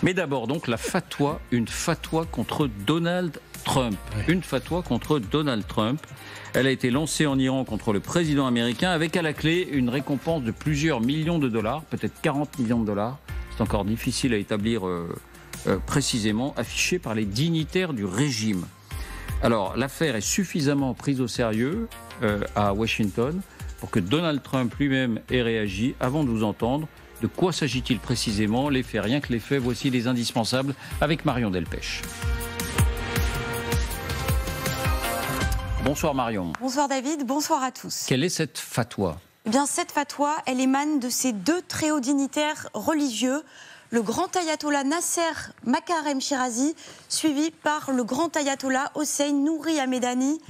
Mais d'abord, donc, la fatwa, une fatwa contre Donald Trump. Une fatwa contre Donald Trump. Elle a été lancée en Iran contre le président américain avec à la clé une récompense de plusieurs millions de dollars, peut-être 40 millions de dollars. C'est encore difficile à établir précisément, affichée par les dignitaires du régime. Alors, l'affaire est suffisamment prise au sérieux à Washington pour que Donald Trump lui-même ait réagi. Avant de vous entendre, de quoi s'agit-il précisément? Les faits, rien que les faits, voici les indispensables avec Marion Delpech. Bonsoir Marion. Bonsoir David, bonsoir à tous. Quelle est cette fatwa? Eh bien, cette fatwa, elle émane de ces deux très hauts dignitaires religieux, le grand ayatollah Nasser Makarem Shirazi, suivi par le grand ayatollah Hossein Nouri Hamedani.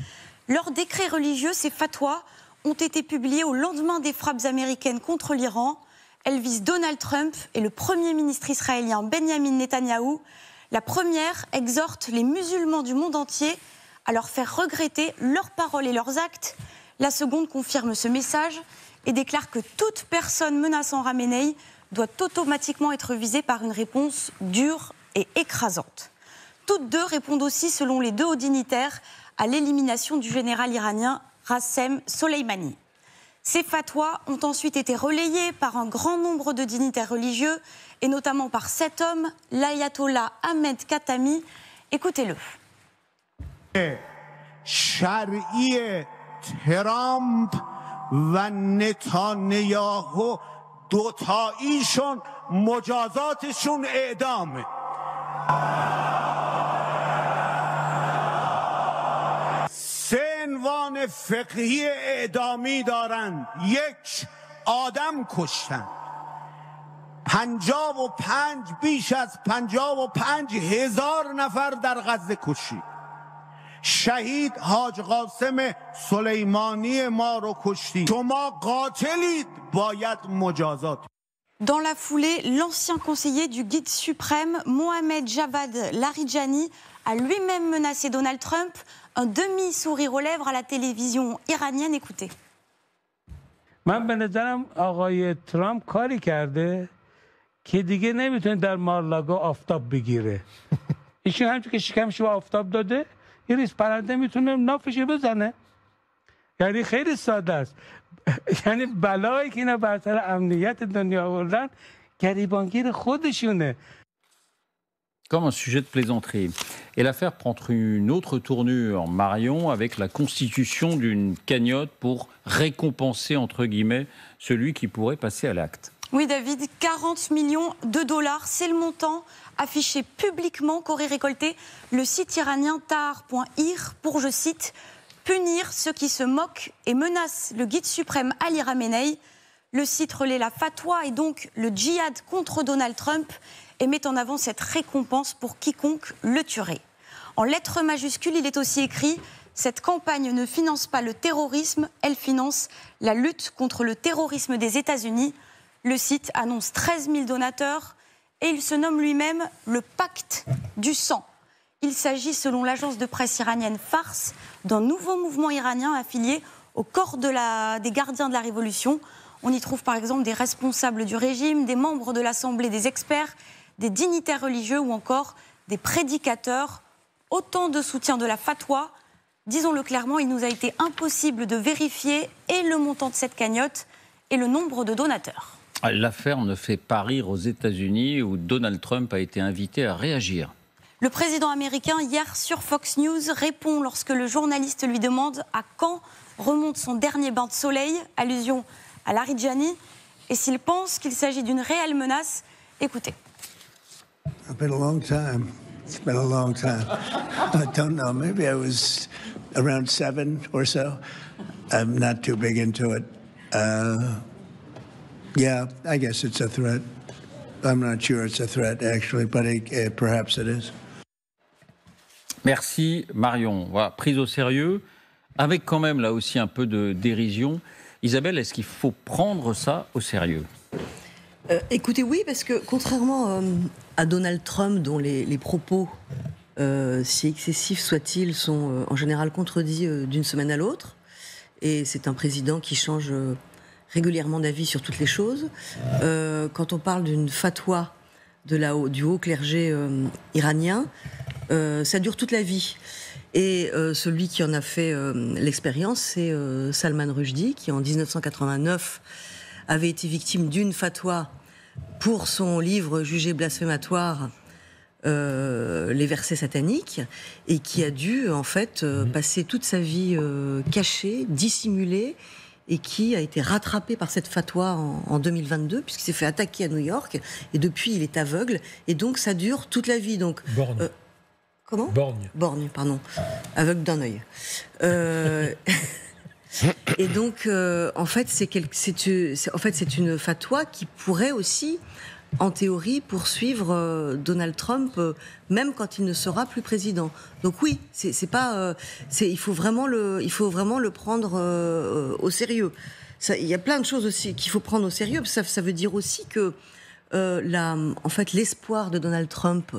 Leurs décrets religieux, ces fatwas, ont été publiés au lendemain des frappes américaines contre l'Iran. Elles visent Donald Trump et le Premier ministre israélien Benjamin Netanyahou. La première exhorte les musulmans du monde entier à leur faire regretter leurs paroles et leurs actes. La seconde confirme ce message et déclare que toute personne menaçant Khamenei doit automatiquement être visée par une réponse dure et écrasante. Toutes deux répondent aussi, selon les deux hauts dignitaires, à l'élimination du général iranien Qassem Soleimani. Ces fatwas ont ensuite été relayées par un grand nombre de dignitaires religieux, et notamment par cet homme, l'ayatollah Ahmed Khatami. Écoutez-le. شرعی ترامپ و نتانیاهو دوتاییشون مجازاتشون اعدامه. سه عنوان فقهی اعدامی دارن. یک، آدم کشتن. 55 بیش از 55,000 نفر در غزه کشی. شهید حاج قاسم سلیمانی ما رو کشتی. شما قاتلید، باید مجازات. Dans la foulée, l'ancien conseiller du guide suprême, Mohamed Javad Larijani, a lui-même menacé Donald Trump, un demi-sourire aux lèvres à la télévision iranienne. Écoutez. من به نظرم آقای ترامپ کاری کرده که دیگه نمیتونه در مارلاگو آفتاب بگیره. ایشون همچون که شکمش به آفتاب داده یه ریز پرنده میتونه نافشو بزنه. یعنی خیلی ساده است. یعنی بلایی که اینا بر سر امنیت دنیا آوردن گریبانگیر خودشونه. Comme un sujet de plaisanterie. Et l'affaire prend une autre tournure, Marion, avec la constitution d'une cagnotte pour récompenser, entre guillemets, celui qui pourrait passer à l'acte. Oui, David, 40 millions de dollars, c'est le montant affiché publiquement qu'aurait récolté le site iranien Tahar.ir pour, je cite, punir ceux qui se moquent et menacent le guide suprême Ali Khamenei. Le site relaie la fatwa et donc le djihad contre Donald Trump et met en avant cette récompense pour quiconque le tuerait. En lettres majuscules, il est aussi écrit « Cette campagne ne finance pas le terrorisme, elle finance la lutte contre le terrorisme des États-Unis ». Le site annonce 13 000 donateurs et il se nomme lui-même le Pacte du sang. Il s'agit, selon l'agence de presse iranienne Fars, d'un nouveau mouvement iranien affilié au corps des gardiens de la Révolution. On y trouve par exemple des responsables du régime, des membres de l'Assemblée des experts, des dignitaires religieux ou encore des prédicateurs. Autant de soutien de la fatwa. Disons-le clairement, il nous a été impossible de vérifier et le montant de cette cagnotte et le nombre de donateurs. L'affaire ne fait pas rire aux États-Unis où Donald Trump a été invité à réagir. Le président américain, hier sur Fox News, répond lorsque le journaliste lui demande à quand remonte son dernier bain de soleil, allusion à Larijani, et s'il pense qu'il s'agit d'une réelle menace. Écoutez. It's been a long time. It's been a long time. I don't know. Maybe I was around 7 or so. I'm not too big into it. Yeah, I guess it's a threat. I'm not sure it's a threat, actually, but perhaps it is. Merci Marion. Voilà, prise au sérieux, avec quand même là aussi un peu de dérision. Isabelle, est-ce qu'il faut prendre ça au sérieux ? Écoutez, oui, parce que contrairement à Donald Trump, dont les propos, si excessifs soient-ils, sont en général contredits d'une semaine à l'autre, et c'est un président qui change régulièrement d'avis sur toutes les choses. Quand on parle d'une fatwa du haut clergé iranien, ça dure toute la vie. Et celui qui en a fait l'expérience, c'est Salman Rushdie, qui en 1989 avait été victime d'une fatwa pour son livre jugé blasphématoire, les versets sataniques, et qui a dû en fait passer toute sa vie cachée, dissimulée, et qui a été rattrapé par cette fatwa en 2022, puisqu'il s'est fait attaquer à New York, et depuis il est aveugle, et donc ça dure toute la vie. Donc, Borgne. comment ? Borgne, pardon. Aveugle d'un œil. Et donc, en fait, c'est une fatwa qui pourrait aussi, en théorie, poursuivre Donald Trump, même quand il ne sera plus président. Donc oui, il faut vraiment le prendre au sérieux. Il y a plein de choses aussi qu'il faut prendre au sérieux. Ça veut dire aussi que en fait, l'espoir de Donald Trump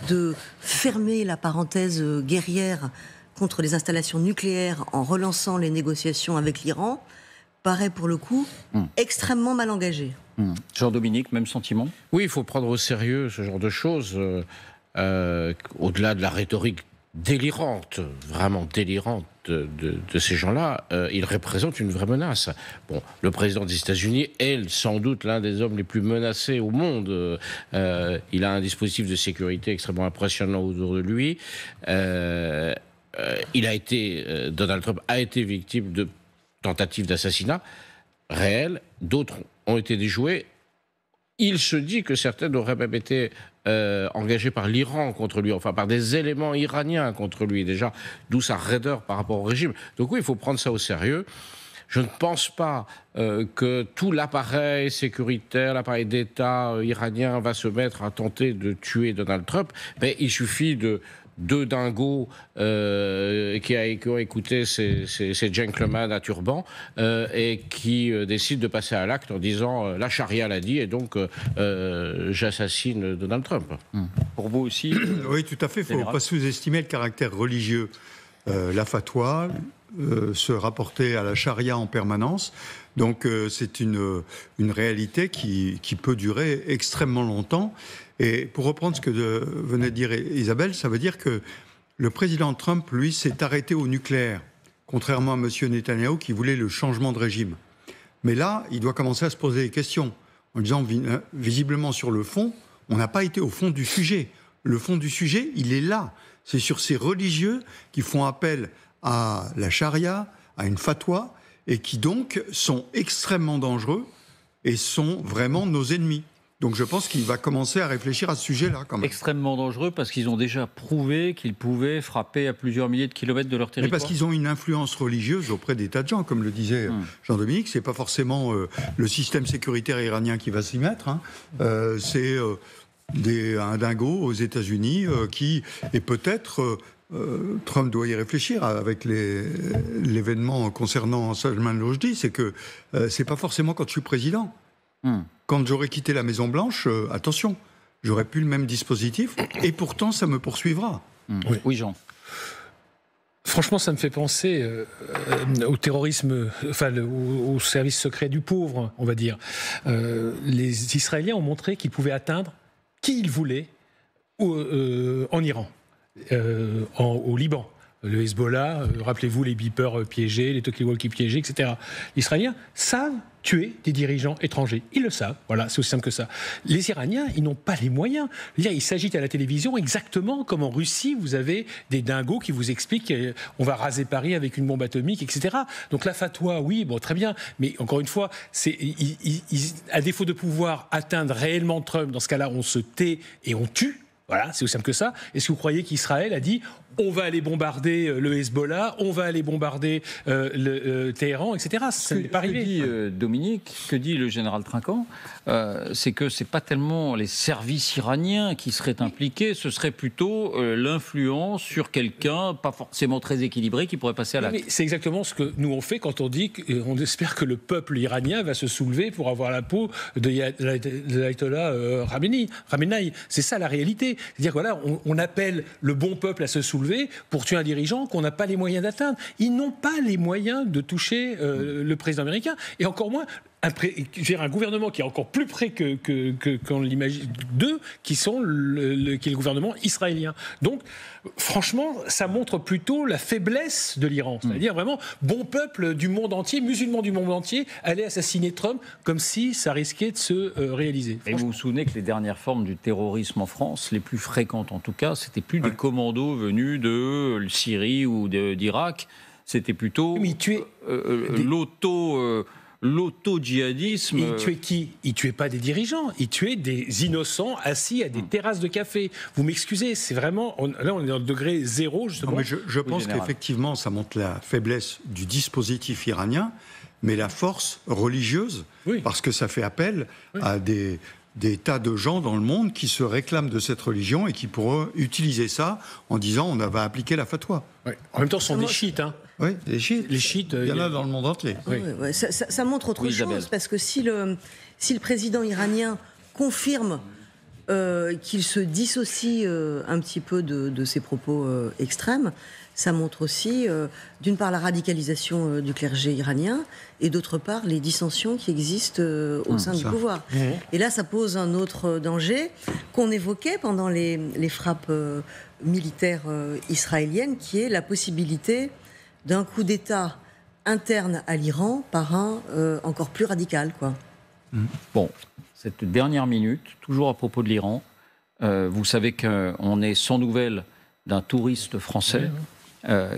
de fermer la parenthèse guerrière contre les installations nucléaires en relançant les négociations avec l'Iran paraît pour le coup extrêmement mal engagé. Jean-Dominique, même sentiment ? Oui, il faut prendre au sérieux ce genre de choses, au-delà de la rhétorique délirante, vraiment délirante de ces gens-là, ils représentent une vraie menace. Bon, le président des États-Unis est sans doute l'un des hommes les plus menacés au monde. Il a un dispositif de sécurité extrêmement impressionnant autour de lui. Donald Trump a été victime de tentatives d'assassinat réelles, d'autres ont été déjouées. Il se dit que certaines auraient même été engagées par l'Iran contre lui, enfin par des éléments iraniens contre lui, déjà, d'où sa raideur par rapport au régime. Donc oui, il faut prendre ça au sérieux. Je ne pense pas que tout l'appareil sécuritaire, l'appareil d'État iranien va se mettre à tenter de tuer Donald Trump, mais il suffit de deux dingos qui ont écouté ces gentlemen à turban et qui décident de passer à l'acte en disant la charia l'a dit et donc j'assassine Donald Trump. Pour vous aussi Oui, tout à fait. Il ne faut pas sous-estimer le caractère religieux. La fatwa, se rapporter à la charia en permanence. Donc c'est une réalité qui peut durer extrêmement longtemps. Et pour reprendre ce que venait de dire Isabelle, ça veut dire que le président Trump, lui, s'est arrêté au nucléaire, contrairement à M. Netanyahou qui voulait le changement de régime. Mais là, il doit commencer à se poser des questions, en disant visiblement sur le fond, on n'a pas été au fond du sujet. Le fond du sujet, il est là. C'est sur ces religieux qui font appel à la charia, à une fatwa, et qui donc sont extrêmement dangereux et sont vraiment nos ennemis. Donc je pense qu'il va commencer à réfléchir à ce sujet-là quand même. Extrêmement dangereux parce qu'ils ont déjà prouvé qu'ils pouvaient frapper à plusieurs milliers de kilomètres de leur territoire. Mais parce qu'ils ont une influence religieuse auprès des tas de gens, comme le disait Jean-Dominique. C'est pas forcément le système sécuritaire iranien qui va s'y mettre. C'est un dingo aux États-Unis et peut-être Trump doit y réfléchir avec l'événement concernant Salman Rushdie, c'est que c'est pas forcément quand je suis président. Quand j'aurai quitté la Maison-Blanche, attention, j'aurai plus le même dispositif, et pourtant ça me poursuivra. Oui, Jean. Franchement, ça me fait penser au terrorisme, enfin au service secret du pauvre, on va dire. Les Israéliens ont montré qu'ils pouvaient atteindre qui ils voulaient en Iran, au Liban. Le Hezbollah, rappelez-vous les beepers piégés, les talkie-walkie piégés, etc. Les Israéliens savent tuer des dirigeants étrangers. Ils le savent. Voilà, c'est aussi simple que ça. Les Iraniens, ils n'ont pas les moyens. Ils s'agitent à la télévision exactement comme en Russie, vous avez des dingos qui vous expliquent qu'on va raser Paris avec une bombe atomique, etc. Donc la fatwa, oui, bon, très bien. Mais encore une fois, à défaut de pouvoir atteindre réellement Trump, dans ce cas-là, on se tait et on tue. Voilà, c'est aussi simple que ça. Est-ce que vous croyez qu'Israël a dit on va aller bombarder le Hezbollah, on va aller bombarder le Téhéran, etc. Ça n'est pas arrivé. Que dit Dominique, que dit le général Trinquant, c'est que c'est pas tellement les services iraniens qui seraient impliqués, ce serait plutôt l'influence sur quelqu'un pas forcément très équilibré qui pourrait passer à l'acte. C'est exactement ce que nous on fait quand on dit qu'on espère que le peuple iranien va se soulever pour avoir la peau de l'ayatollah Khamenei. C'est ça la réalité. C'est-à-dire que voilà, on appelle le bon peuple à se soulever pour tuer un dirigeant qu'on n'a pas les moyens d'atteindre. Ils n'ont pas les moyens de toucher le président américain, et encore moins un gouvernement qui est encore plus près qu'on l'imagine d'eux, qui est le gouvernement israélien. Donc, franchement, ça montre plutôt la faiblesse de l'Iran. C'est-à-dire vraiment, bon peuple du monde entier, musulmans du monde entier, aller assassiner Trump comme si ça risquait de se réaliser. Et vous vous souvenez que les dernières formes du terrorisme en France, les plus fréquentes en tout cas, c'était plus des commandos venus de Syrie ou d'Irak, c'était plutôt l'auto-djihadisme. Il tuait qui? Il tuait pas des dirigeants, il tuait des innocents assis à des terrasses de café. Vous m'excusez, c'est vraiment... Là, on est dans le degré zéro, justement. Non, mais je pense qu'effectivement, ça montre la faiblesse du dispositif iranien, mais la force religieuse, parce que ça fait appel à des tas de gens dans le monde qui se réclament de cette religion et qui pourraient utiliser ça en disant on va appliquer la fatwa. En même temps, ce sont des chiites, hein. Oui, les chiites, il y en a dans le monde entier. Ça montre autre chose, parce que si le président iranien confirme qu'il se dissocie un petit peu de ses propos extrêmes, ça montre aussi, d'une part, la radicalisation du clergé iranien, et d'autre part, les dissensions qui existent au sein du pouvoir. Et là, ça pose un autre danger qu'on évoquait pendant les frappes militaires israéliennes, qui est la possibilité d'un coup d'État interne à l'Iran par un encore plus radical, quoi. Bon, cette dernière minute, toujours à propos de l'Iran, vous savez qu'on est sans nouvelles d'un touriste français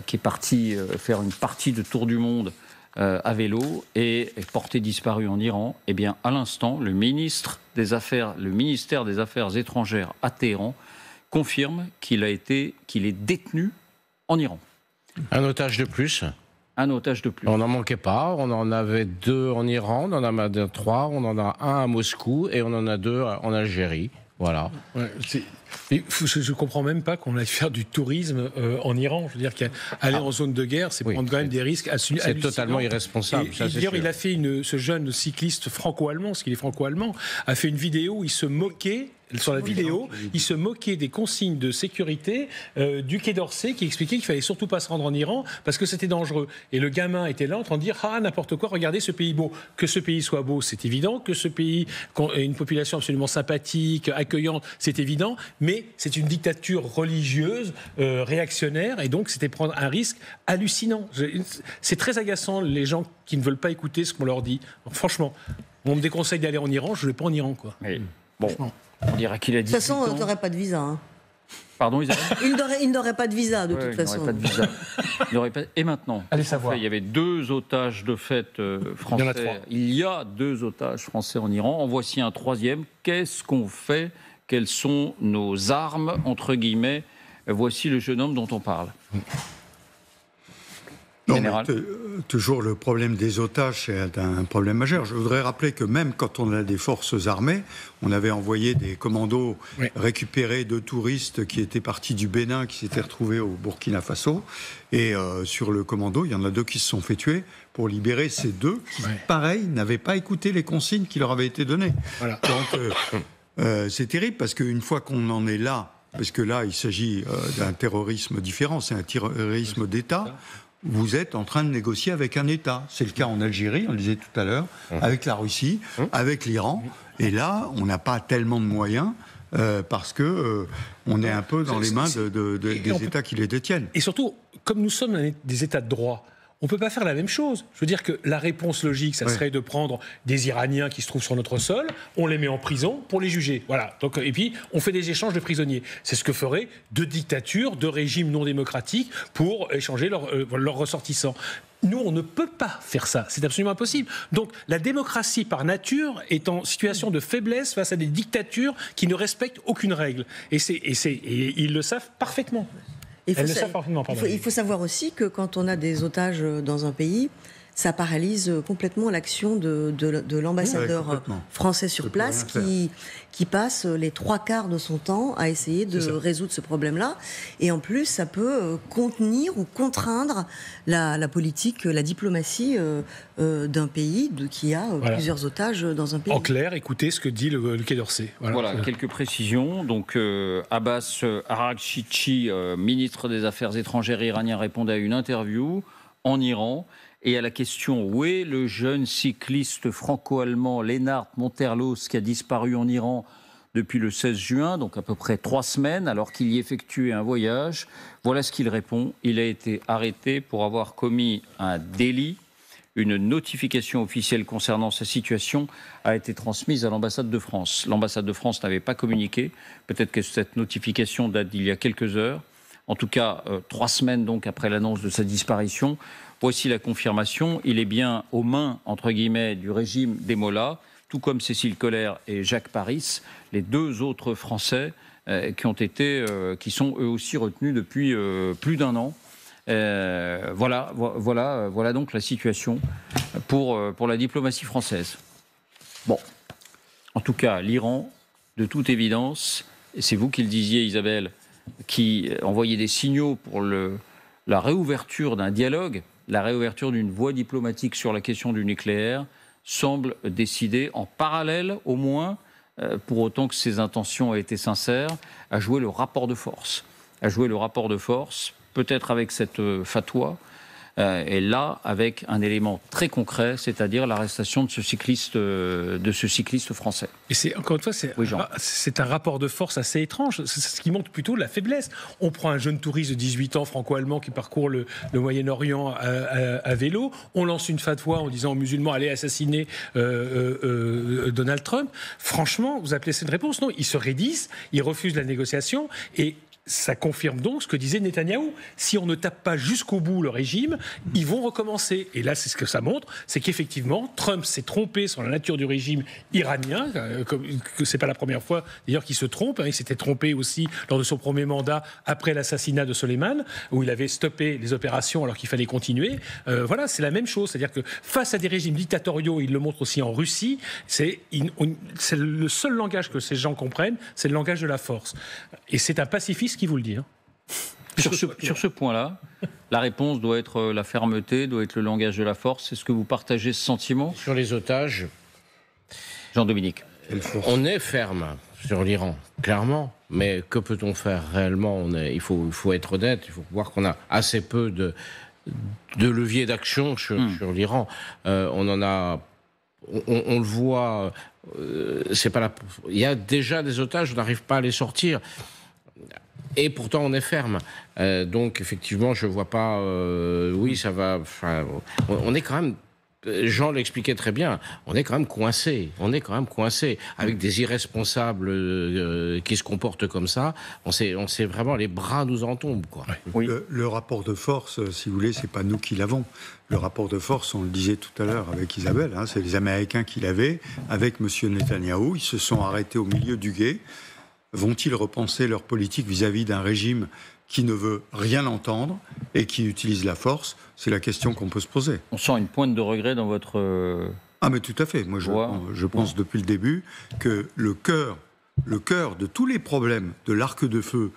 qui est parti faire une partie de tour du monde à vélo et est porté disparu en Iran. Eh bien, à l'instant, le ministère des Affaires étrangères à Téhéran confirme qu'il est détenu en Iran. Un otage de plus. Un otage de plus. On n'en manquait pas. On en avait 2 en Iran, on en a 3, on en a 1 à Moscou et on en a 2 en Algérie. Voilà. Je ne comprends même pas qu'on aille faire du tourisme en Iran. Je veux dire qu'aller en zone de guerre, c'est prendre quand même des risques hallucinants. C'est totalement irresponsable. D'ailleurs, il a fait ce jeune cycliste franco-allemand, parce qu'il est franco-allemand, a fait une vidéo où il se moquait. Sur la vidéo, il se moquait des consignes de sécurité du Quai d'Orsay qui expliquait qu'il fallait surtout pas se rendre en Iran parce que c'était dangereux. Et le gamin était là en train de dire n'importe quoi, regardez ce pays beau. Que ce pays soit beau, c'est évident. Que ce pays ait une population absolument sympathique, accueillante, c'est évident. Mais c'est une dictature religieuse, réactionnaire, et donc c'était prendre un risque hallucinant. C'est très agaçant les gens qui ne veulent pas écouter ce qu'on leur dit. Alors, franchement, on me déconseille d'aller en Iran, je ne vais pas en Iran, quoi. Oui. Bon. On dirait qu'il a dit. De toute façon, tu n'aurais pas de visa. Hein. Pardon, Isabelle. Il n'aurait pas de visa, de toute façon. Il n'aurait pas de visa. Et maintenant, allez savoir. Il y avait 2 otages de fait français. Il y en a 3. Il y a 2 otages français en Iran. En voici un 3e. Qu'est-ce qu'on fait? Quelles sont nos armes, entre guillemets? Voici le jeune homme dont on parle. Non, toujours le problème des otages, c'est un problème majeur. Je voudrais rappeler que même quand on a des forces armées, on avait envoyé des commandos récupérer 2 touristes qui étaient partis du Bénin, qui s'étaient retrouvés au Burkina Faso. Et sur le commando, il y en a 2 qui se sont fait tuer pour libérer ces 2 qui, pareil, n'avaient pas écouté les consignes qui leur avaient été données. Voilà. Donc, c'est terrible parce qu'une fois qu'on en est là, parce que là, il s'agit d'un terrorisme différent, c'est un terrorisme d'État. Vous êtes en train de négocier avec un État. C'est le cas en Algérie, on le disait tout à l'heure, avec la Russie, avec l'Iran. Et là, on n'a pas tellement de moyens parce que on est un peu dans les mains des États qui les détiennent. Et surtout, comme nous sommes des États de droit, on ne peut pas faire la même chose. Je veux dire que la réponse logique, ça serait de prendre des Iraniens qui se trouvent sur notre sol, on les met en prison pour les juger. Voilà. Donc, et puis, on fait des échanges de prisonniers. C'est ce que feraient 2 dictatures, 2 régimes non démocratiques pour échanger leurs ressortissants. Nous, on ne peut pas faire ça. C'est absolument impossible. Donc, la démocratie, par nature, est en situation de faiblesse face à des dictatures qui ne respectent aucune règle. Et ils le savent parfaitement. Il faut savoir aussi que quand on a des otages dans un pays, ça paralyse complètement l'action de l'ambassadeur français sur place qui passe les 3/4 de son temps à essayer de résoudre ce problème-là. Et en plus, ça peut contenir ou contraindre la politique, la diplomatie d'un pays qui a plusieurs otages dans un pays. En clair, écoutez ce que dit le Quai d'Orsay. Voilà, quelques précisions. Donc, Abbas Araghchi, ministre des Affaires étrangères iranien, répondait à une interview en Iran. et à la question où est le jeune cycliste franco-allemand Lennart Monterlos qui a disparu en Iran depuis le 16 juin, donc à peu près 3 semaines, alors qu'il y effectuait un voyage. Voilà ce qu'il répond. Il a été arrêté pour avoir commis un délit. Une notification officielle concernant sa situation a été transmise à l'ambassade de France. L'ambassade de France n'avait pas communiqué. Peut-être que cette notification date d'il y a quelques heures. En tout cas, 3 semaines donc après l'annonce de sa disparition. Voici la confirmation. Il est bien aux mains, entre guillemets, du régime des Mollahs, tout comme Cécile Coller et Jacques Paris, les 2 autres Français qui sont eux aussi retenus depuis plus d'1 an. Voilà donc la situation pour la diplomatie française. Bon, en tout cas, l'Iran, de toute évidence, et c'est vous qui le disiez, Isabelle, qui envoyait des signaux pour la réouverture d'un dialogue, la réouverture d'une voie diplomatique sur la question du nucléaire, semble décider en parallèle, au moins, pour autant que ses intentions aient été sincères, à jouer le rapport de force. Peut-être avec cette fatwa, et là, avec un élément très concret, c'est-à-dire l'arrestation de ce cycliste français. Et encore une fois, c'est un rapport de force assez étrange, c'est ce qui montre plutôt la faiblesse. On prend un jeune touriste de 18 ans franco-allemand qui parcourt le Moyen-Orient à vélo, on lance une fatwa en disant aux musulmans allez assassiner Donald Trump. Franchement, vous appelez ça une réponse? Non, ils se raidissent, ils refusent la négociation et ça confirme donc ce que disait Netanyahou. Si on ne tape pas jusqu'au bout le régime, ils vont recommencer. Et là, c'est ce que ça montre, c'est qu'effectivement, Trump s'est trompé sur la nature du régime iranien, que c'est pas la première fois d'ailleurs qu'il se trompe. Il s'était trompé aussi lors de son premier mandat après l'assassinat de Soleiman, où il avait stoppé les opérations alors qu'il fallait continuer. Voilà, c'est la même chose. C'est-à-dire que face à des régimes dictatoriaux, il le montre aussi en Russie, c'est le seul langage que ces gens comprennent, c'est le langage de la force. Et c'est un pacifiste qui vous le dit. Sur ce point-là, la réponse doit être la fermeté, doit être le langage de la force. Est-ce que vous partagez ce sentiment? Sur les otages, Jean-Dominique. On est ferme sur l'Iran, clairement. Mais que peut-on faire réellement? Il faut être honnête, il faut voir qu'on a assez peu de leviers d'action sur l'Iran. On en a... On le voit... il y a déjà des otages, on n'arrive pas à les sortir. Et pourtant, on est ferme. Donc, effectivement, je ne vois pas... oui, ça va... on est quand même... Jean l'expliquait très bien. On est quand même coincé. Avec des irresponsables qui se comportent comme ça. On sait vraiment, les bras nous en tombent, quoi. Oui. Le rapport de force, si vous voulez, c'est pas nous qui l'avons. Le rapport de force, on le disait tout à l'heure avec Isabelle, c'est les Américains qui l'avaient, avec M. Netanyahou. Ils se sont arrêtés au milieu du gué. Vont-ils repenser leur politique vis-à-vis d'un régime qui ne veut rien entendre et qui utilise la force? C'est la question qu'on peut se poser. On sent une pointe de regret dans votre... Ah mais tout à fait. Moi je pense depuis le début que le cœur de tous les problèmes de l'arc de feu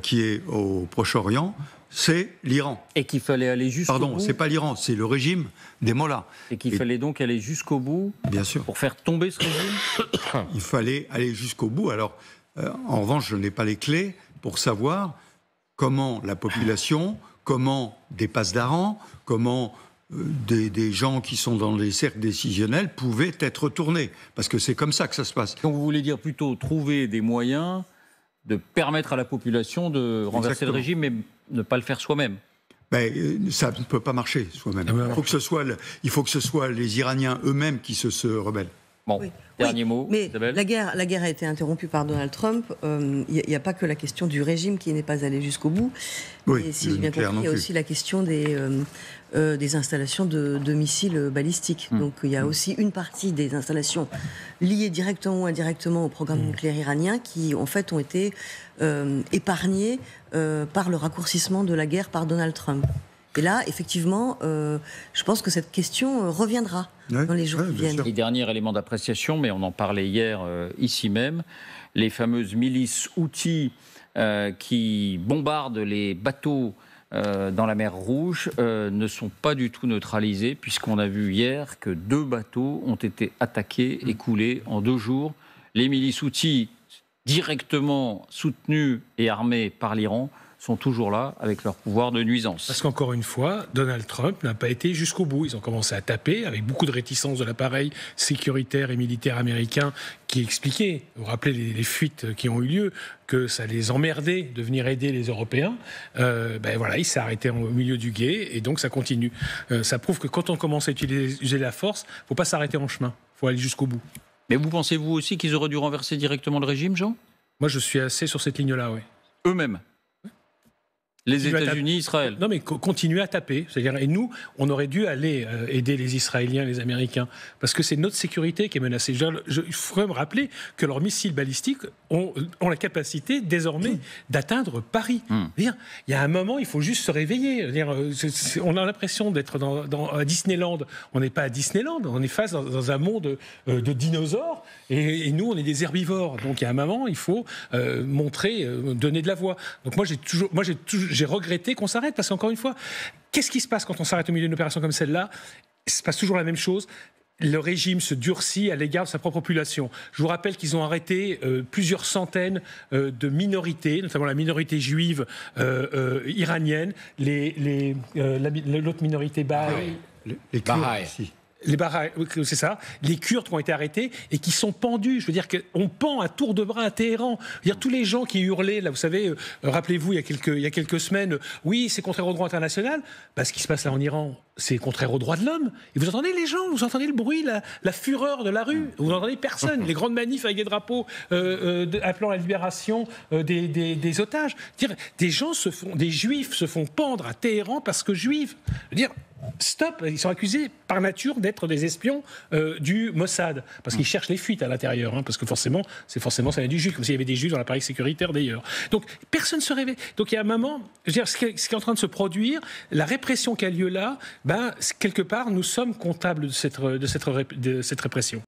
qui est au Proche-Orient, c'est l'Iran. Et qu'il fallait aller jusqu'au bout. Pardon, c'est pas l'Iran, c'est le régime des Mollahs. Et qu'il fallait donc aller jusqu'au bout. Bien sûr. Pour faire tomber ce régime. Il fallait aller jusqu'au bout. Alors, en revanche, je n'ai pas les clés pour savoir comment la population, comment des passedarans, comment des gens qui sont dans les cercles décisionnels pouvaient être tournés. Parce que c'est comme ça que ça se passe. Donc vous voulez dire plutôt trouver des moyens de permettre à la population de renverser le régime, mais ne pas le faire soi-même. Ça ne peut pas marcher soi-même. Il faut que ce soit les Iraniens eux-mêmes qui se rebellent. Bon, dernier mot, mais Isabelle. la guerre a été interrompue par Donald Trump. Il n'y a pas que la question du régime qui n'est pas allé jusqu'au bout. Oui, et si j'ai bien compris, il y a aussi la question des installations de missiles balistiques. Donc il y a aussi une partie des installations liées directement ou indirectement au programme nucléaire iranien qui en fait ont été épargnées par le raccourcissement de la guerre par Donald Trump. Et là, effectivement, je pense que cette question reviendra dans les jours qui viennent. Les derniers éléments d'appréciation, mais on en parlait hier ici même, les fameuses milices Houthis qui bombardent les bateaux dans la mer Rouge ne sont pas du tout neutralisées, puisqu'on a vu hier que 2 bateaux ont été attaqués et coulés en 2 jours. Les milices Houthis, directement soutenues et armées par l'Iran, sont toujours là avec leur pouvoir de nuisance. Parce qu'encore une fois, Donald Trump n'a pas été jusqu'au bout. Ils ont commencé à taper avec beaucoup de réticence de l'appareil sécuritaire et militaire américain qui expliquait, vous vous rappelez les fuites qui ont eu lieu, que ça les emmerdait de venir aider les Européens. Voilà, il s'est arrêté au milieu du gué et donc ça continue. Ça prouve que quand on commence à utiliser la force, il ne faut pas s'arrêter en chemin. Il faut aller jusqu'au bout. Mais vous pensez, vous aussi, qu'ils auraient dû renverser directement le régime, Jean ? Moi, je suis assez sur cette ligne-là, oui. Eux-mêmes ? Les États-Unis, Israël. Non, mais continuer à taper. C'est-à-dire, et nous, on aurait dû aller aider les Israéliens, les Américains, parce que c'est notre sécurité qui est menacée. Il faudrait me rappeler que leurs missiles balistiques ont la capacité désormais d'atteindre Paris. Il y a un moment, il faut juste se réveiller. On a l'impression d'être à Disneyland. On n'est pas à Disneyland, on est face dans un monde de dinosaures, et nous, on est des herbivores. Donc, il y a un moment, il faut montrer, donner de la voix. Donc, j'ai regretté qu'on s'arrête, parce qu'encore une fois, qu'est-ce qui se passe quand on s'arrête au milieu d'une opération comme celle-là ? Il se passe toujours la même chose. Le régime se durcit à l'égard de sa propre population. Je vous rappelle qu'ils ont arrêté plusieurs centaines de minorités, notamment la minorité juive iranienne, l'autre minorité Baha'i. Les Baha'is. Les Baha'is, c'est ça. Les Kurdes qui ont été arrêtés et qui sont pendus. Je veux dire qu'on pend à tour de bras à Téhéran. Je veux dire, tous les gens qui hurlaient, là, vous savez, rappelez-vous, il y a quelques semaines, oui, c'est contraire au droit international. Ce qui se passe là en Iran, c'est contraire aux droits de l'homme. Et vous entendez les gens, vous entendez le bruit, la fureur de la rue. Vous n'entendez personne. Les grandes manifs avec des drapeaux appelant à la libération des otages. Des juifs se font pendre à Téhéran parce que juifs. Je veux dire, stop, ils sont accusés par nature d'être des espions du Mossad, parce qu'ils cherchent les fuites à l'intérieur, parce que forcément ça vient du juif, comme s'il y avait des juifs dans l'appareil sécuritaire d'ailleurs. Donc personne ne se réveille. Donc il y a un moment, je veux dire, ce qui est en train de se produire, la répression qui a lieu là, quelque part nous sommes comptables de cette répression.